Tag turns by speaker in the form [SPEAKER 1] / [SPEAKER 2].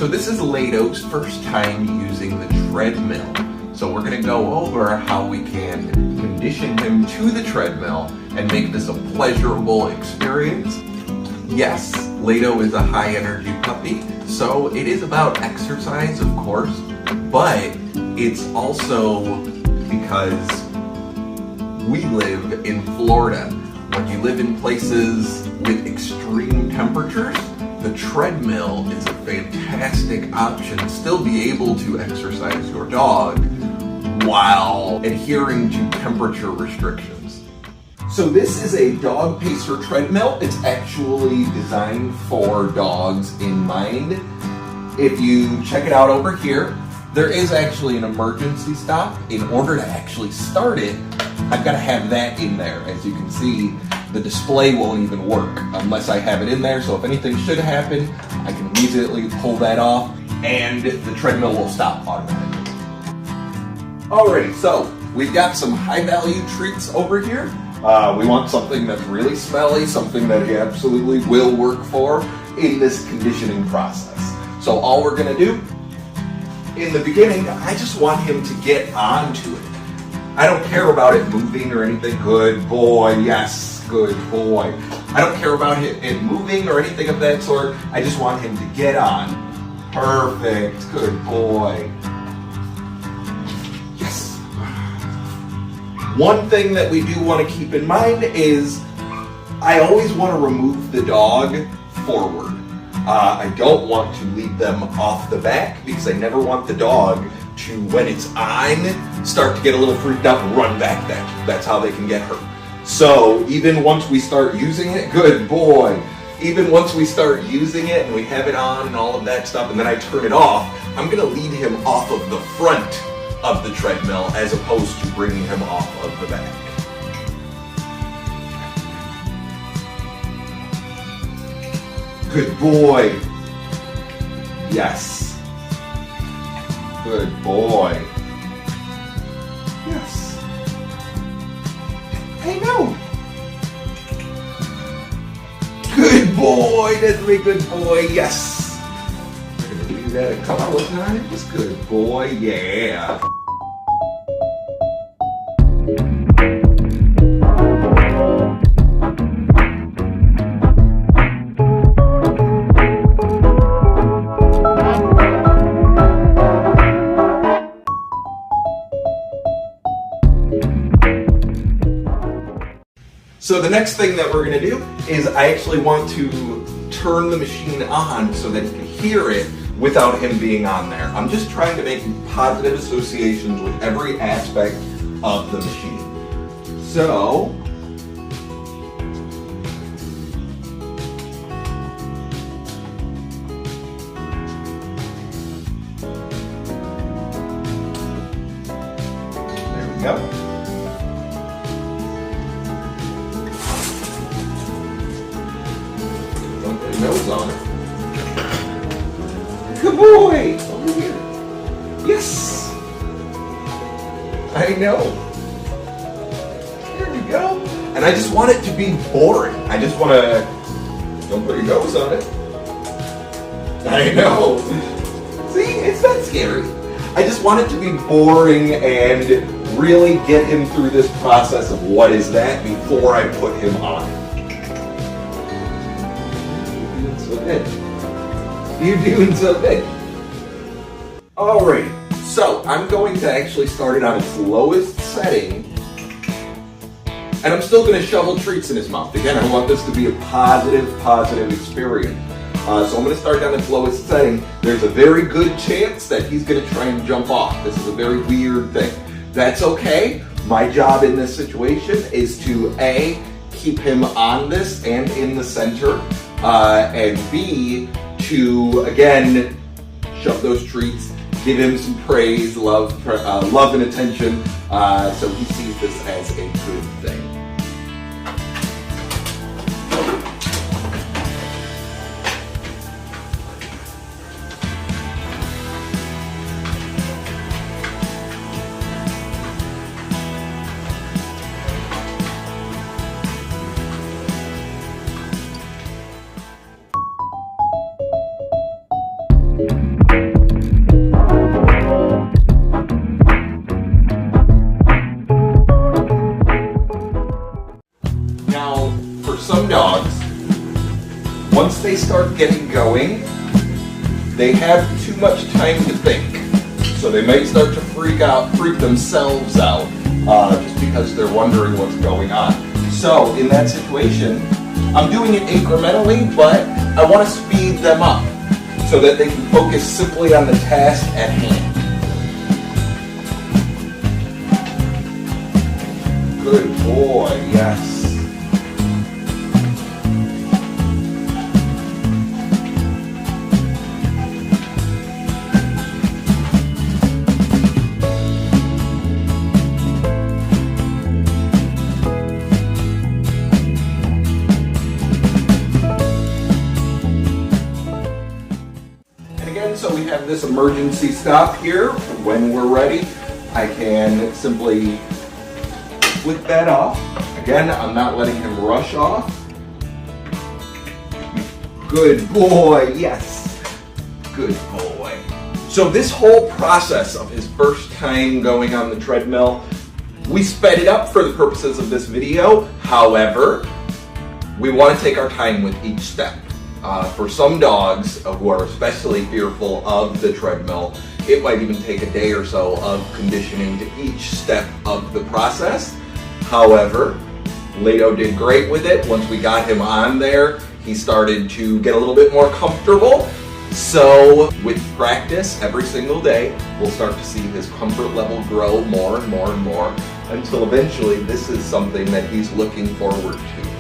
[SPEAKER 1] So this is Lado's first time using the treadmill. So we're gonna go over how we can condition him to the treadmill and make this a pleasurable experience. Yes, Lado is a high energy puppy, so it is about exercise, of course, but it's also because we live in Florida. When you live in places with extreme temperatures, the treadmill is a fantastic option to still be able to exercise your dog while adhering to temperature restrictions. So this is a dog pacer treadmill. It's actually designed for dogs in mind. If you check it out over here, there is actually an emergency stop. In order to actually start it, I've got to have that in there. As you can see, the display won't even work unless I have it in there. So if anything should happen, I can immediately pull that off and the treadmill will stop automatically. Alrighty, so we've got some high value treats over here. We want something that's really smelly, something that he absolutely will work for in this conditioning process. So all we're gonna do, in the beginning, I just want him to get onto it. I don't care about it moving or anything. Good boy, yes, good boy. I don't care about it moving or anything of that sort. I just want him to get on. Perfect, good boy. Yes. One thing that we do want to keep in mind is I always want to remove the dog forward. I don't want to lead them off the back because I never want the dog to, when it's on, start to get a little freaked out and run back then. That's how they can get hurt. So even once we start using it, good boy, even once we start using it and we have it on and all of that stuff and then I turn it off, I'm gonna lead him off of the front of the treadmill as opposed to bringing him off of the back. Good boy. Yes. Good boy. Yes. I know. Good boy. That's a good boy. Yes. We're going to do that a couple of times. Good boy. Yeah. So the next thing that we're going to do is I actually want to turn the machine on so that you can hear it without him being on there. I'm just trying to make positive associations with every aspect of the machine. So, there we go. Nose on it. Good boy! Over here. Yes! I know. There we go. And I just want it to be boring. I just want to... Don't put your nose on it. I know. See, it's not scary. I just want it to be boring and really get him through this process of what is that before I put him on it. You're doing so good. Alright, so I'm going to actually start it on its lowest setting. And I'm still going to shovel treats in his mouth. Again, I want this to be a positive experience. So I'm going to start on its lowest setting. There's a very good chance that he's going to try and jump off. This is a very weird thing. That's okay. My job in this situation is to A, keep him on this and in the center. And B, to, again, shove those treats, give him some praise, love and attention, so he sees this as a good thing.
[SPEAKER 2] You
[SPEAKER 1] Once they start getting going, they have too much time to think. So they might start to freak themselves out just because they're wondering what's going on. So in that situation, I'm doing it incrementally, but I want to speed them up so that they can focus simply on the task at hand. Good boy, yes. So we have this emergency stop here. When we're ready, I can simply flip that off. Again, I'm not letting him rush off. Good boy, yes. Good boy. So this whole process of his first time going on the treadmill, we sped it up for the purposes of this video. However, we want to take our time with each step. For some dogs who are especially fearful of the treadmill, it might even take a day or so of conditioning to each step of the process. However, Lato did great with it. Once we got him on there, he started to get a little bit more comfortable. So with practice every single day, we'll start to see his comfort level grow more and more and more until eventually this is something that he's looking forward to.